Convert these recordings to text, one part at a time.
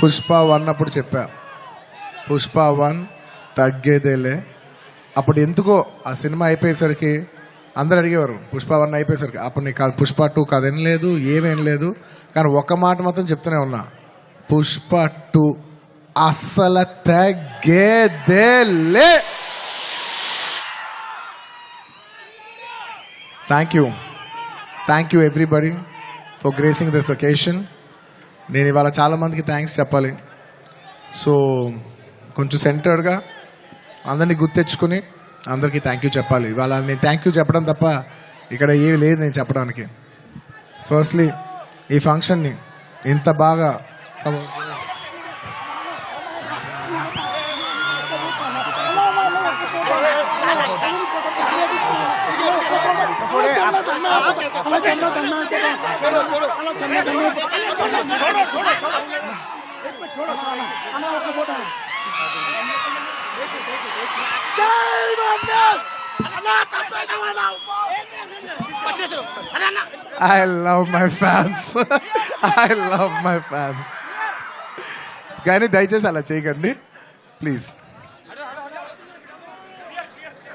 పుష్ప 1 అప్పుడు చెప్పా, పుష్ప 1 తగ్గేదేలే. అప్పుడు ఎందుకో ఆ సినిమా అయిపోయేసరికి అందరు అడిగేవారు, పుష్ప 1 అయిపోయేసరికి అప్పుడు నీకు కాదు పుష్ప 2 కాదు ఏం లేదు, ఏమేం లేదు. కానీ ఒక మాట మాత్రం చెప్తూనే ఉన్నా, పుష్ప 2 అస్సలు తగ్గేదేలే. Thank you everybody for gracing this occasion. నేను ఇవాళ చాలామందికి థ్యాంక్స్ చెప్పాలి. సో కొంచెం సెంటర్డ్గా అందరినీ గుర్తెచ్చుకుని అందరికీ థ్యాంక్ యూ చెప్పాలి. ఇవాళ నేను థ్యాంక్ యూ చెప్పడం తప్ప ఇక్కడ ఏమి లేదు నేను చెప్పడానికి. ఫస్ట్లీ ఈ ఫంక్షన్ని ఇంత బాగా I love my fans. I love my fans. కానీ దయచేసి అలా చేయకండి ప్లీజ్.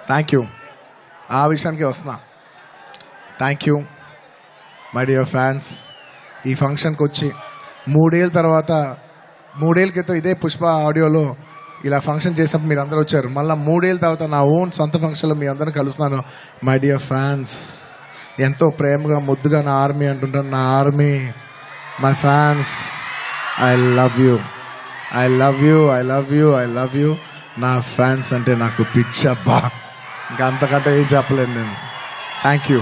Thank you. ఆ విషయానికి వస్తున్నా. Thank you my dear fans. ఈ ఫంక్షన్కి వచ్చి 3 ఏళ్ళ తర్వాత, 3 ఏళ్ళ క్రితం ఇదే పుష్ప ఆడియోలో ఇలా ఫంక్షన్ చేసినప్పుడు మీరు అందరూ వచ్చారు. మళ్ళీ 3 ఏళ్ళ తర్వాత నా ఓన్ సొంత ఫంక్షన్లో మీ అందరిని కలుస్తున్నాను. మై డియర్ ఫ్యాన్స్, ఎంతో ప్రేమగా ముద్దుగా నా ఆర్మీ అంటుంటాను. నా army, my fans, I love you, I love you, I love you, I love you. నా ఫ్యాన్స్ అంటే నాకు పిచ్చబ్బా, ఇంకా అంతకంటే ఏం చెప్పలేను నేను. Thank you.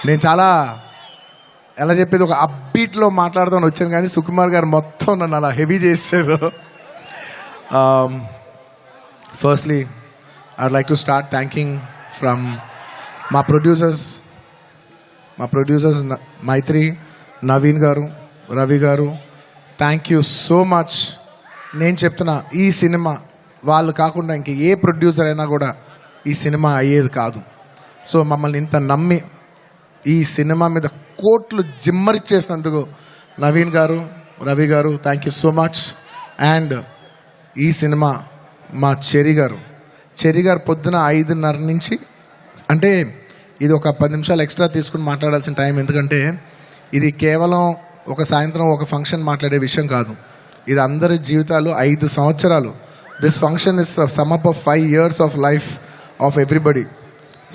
నేను చాలా ఎలా చెప్పేది ఒక అప్బీట్లో మాట్లాడుతాను వచ్చాను, కానీ సుకుమార్ గారు మొత్తం నన్ను అలా హెవీ చేశారు. Firstly I'd like to start thanking from మా ప్రొడ్యూసర్స్ మైత్రి, నవీన్ గారు, రవి గారు. Thank you so much. నేను చెప్తున్నా, ఈ సినిమా వాళ్ళు కాకుండా ఇంక ఏ ప్రొడ్యూసర్ అయినా కూడా ఈ సినిమా అయ్యేది కాదు. సో మమ్మల్ని ఇంత నమ్మి ఈ సినిమా మీద కోట్లు జిమ్మరిచ్చేసినందుకు నవీన్ గారు, రవి గారు, thank you so much. And ఈ సినిమా మా చెరి గారు పొద్దున 5:30 నుంచి, అంటే ఇది ఒక 10 నిమిషాలు ఎక్స్ట్రా తీసుకుని మాట్లాడాల్సిన టైం, ఎందుకంటే ఇది కేవలం ఒక సాయంత్రం ఒక ఫంక్షన్ మాట్లాడే విషయం కాదు. ఇది అందరి జీవితాలు 5 సంవత్సరాలు. This function is sum up of 5 years of life of everybody.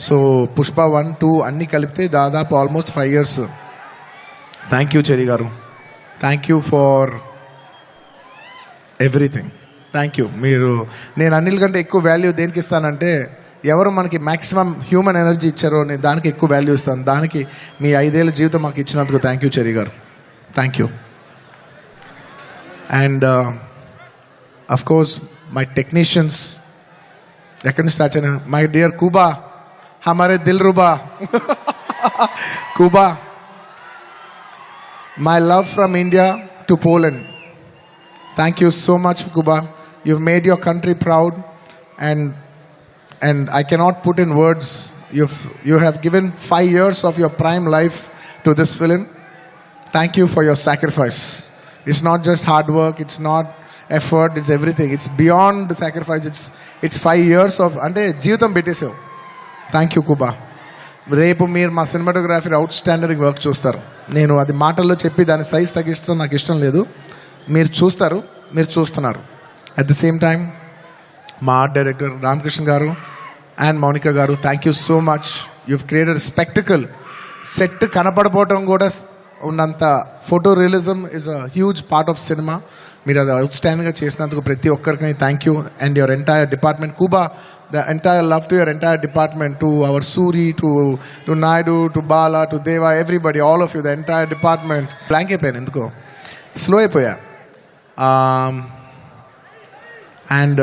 So Pushpa 1, 2 అన్నీ కలిపితే దాదాపు almost 5 years. Thank you Cheri గారు, thank you for everything. Thank you. నేను అన్నిల కంటే ఎక్కువ వాల్యూ దేనికి ఇస్తానంటే, ఎవరు మనకి మ్యాక్సిమం హ్యూమన్ ఎనర్జీ ఇచ్చారో నేను దానికి ఎక్కువ వాల్యూ ఇస్తాను. దానికి మీ 5 ఏళ్ళ జీవితం మాకు ఇచ్చినందుకు థ్యాంక్ యూ చెరి గారు, thank you. And of course my technicians, ఎక్కడి నుంచి స్టార్ట్ చేయను, మై డియర్ కూబా, హమారే దిల్ రుబా Kuba, my love from India to Poland. Thank you so much, Kuba. You've made your country proud, and I cannot put in words. You have given 5 years of your prime life to this film. Thank you for your sacrifice. It's not just hard work. It's not effort. It's everything. It's beyond the sacrifice. It's 5 years of ante jeevitam bettesavu. Thank you, Kuba. రేపు మీరు మా cinematography out standard work చూస్తారు. నేను అది మాటల్లో చెప్పి దాని size తగ్గిస్తాం నాకు ఇష్టం లేదు. మీరు చూస్తారు, మీరు చూస్తున్నారు. అట్ ది సేమ్ టైం మా ఆర్ట్ డైరెక్టర్ రామకృష్ణ గారు అండ్ మౌనిక గారు, thank you so much. You've created spectacle. Set కనపడపోవటం కూడా ఉన్నంత photo realism is a huge part of cinema. మీరు అది అవుట్ స్టాండింగ్గా చేసినందుకు ప్రతి ఒక్కరికి thank you. And your entire department Kuba, the entire love to your entire department, to our Suri, to Naidu, to Bala, to Deva, everybody, all of you, the entire department. Blank అయిపోయాను, ఎందుకో slow అయిపోయా. And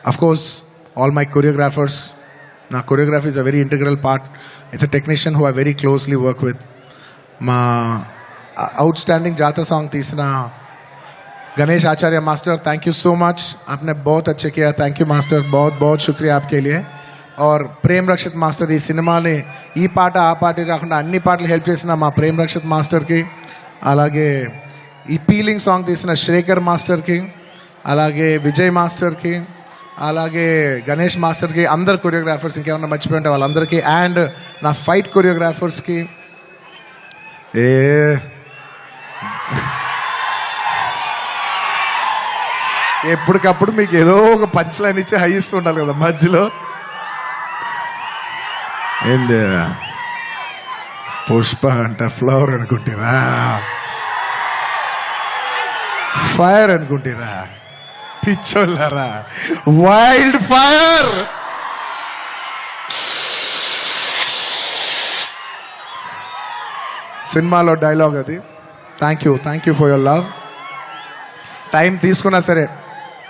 of course all my choreographers. Now choreography is a very integral part. It's a technician who I very closely work with. Ma outstanding Jata song तीसरा Ganesh Acharya master, thank you so much. आपने बहुत अच्छे किया, thank you master, बहुत बहुत शुक्रिया आपके लिए. और प्रेम रक्षित मास्टर ఈ సినిమాని ఈ పాట ఆ పాట కాకుండా అన్ని పాటలు హెల్ప్ చేసిన మా ప్రేమ్ రక్షిత్ మాస్టర్కి, అలాగే ఈ పీలింగ్ సాంగ్ తీసిన శేఖర్ మాస్టర్కి, అలాగే విజయ్ మాస్టర్కి, అలాగే గణేష్ మాస్టర్కి, అందరు కొరియోగ్రాఫర్స్, ఇంకేమన్నా మర్చిపోయి ఉంటే వాళ్ళందరికీ, అండ్ నా ఫైట్ కొరియోగ్రాఫర్స్కి. ఎప్పటికప్పుడు మీకు ఏదో ఒక పంచ్ లైన్ ఇచ్చి హై ఇస్తుండాలి కదా మధ్యలో. ఏంది పుష్ప అంట ఫ్లవర్ అనుకుంటారా, ఫైర్ అనుకుంటారా, పిచ్చోళ్ళారా, వైల్డ్ ఫైర్. సినిమాలో డైలాగ్ అది. Thank you for your love. Time తీసుకున్నా సరే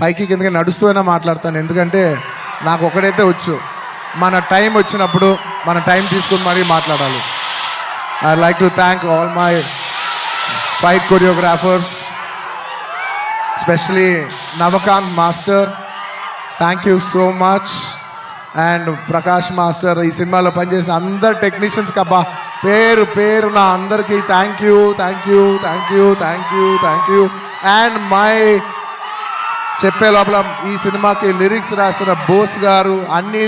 పైకి కిందకి నడుస్తూనే మాట్లాడతాను, ఎందుకంటే నాకు ఒకడైతే వచ్చు, మన టైం వచ్చినప్పుడు మన టైం తీసుకుని మరీ మాట్లాడాలి. I like to thank all my fight choreographers, especially Navakanth master, thank you so much. And Prakash master, ఈ సినిమాలో పనిచేసిన అందరు టెక్నీషియన్స్కి అబ్బా పేరు పేరు నా అందరికీ థ్యాంక్ యూ. అండ్ మై చెప్పే లోపల ఈ సినిమాకి లిరిక్స్ రాసిన బోస్ గారు, అన్ని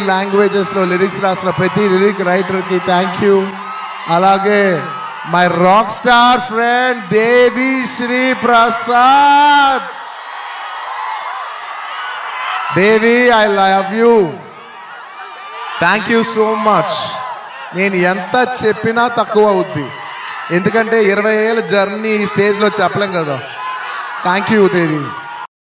లాంగ్వేజెస్లో లిరిక్స్ రాసిన ప్రతి లిరిక్ రైటర్కి థ్యాంక్ యూ. అలాగే my rock star friend Devi Sri Prasad. Devi, I love you. Thank you so much. నేను ఎంత చెప్పినా తక్కువ అవుద్ది, ఎందుకంటే 20 ఏళ్ళ జర్నీ ఈ స్టేజ్లో చెప్పలేం కదా. Thank you Devi.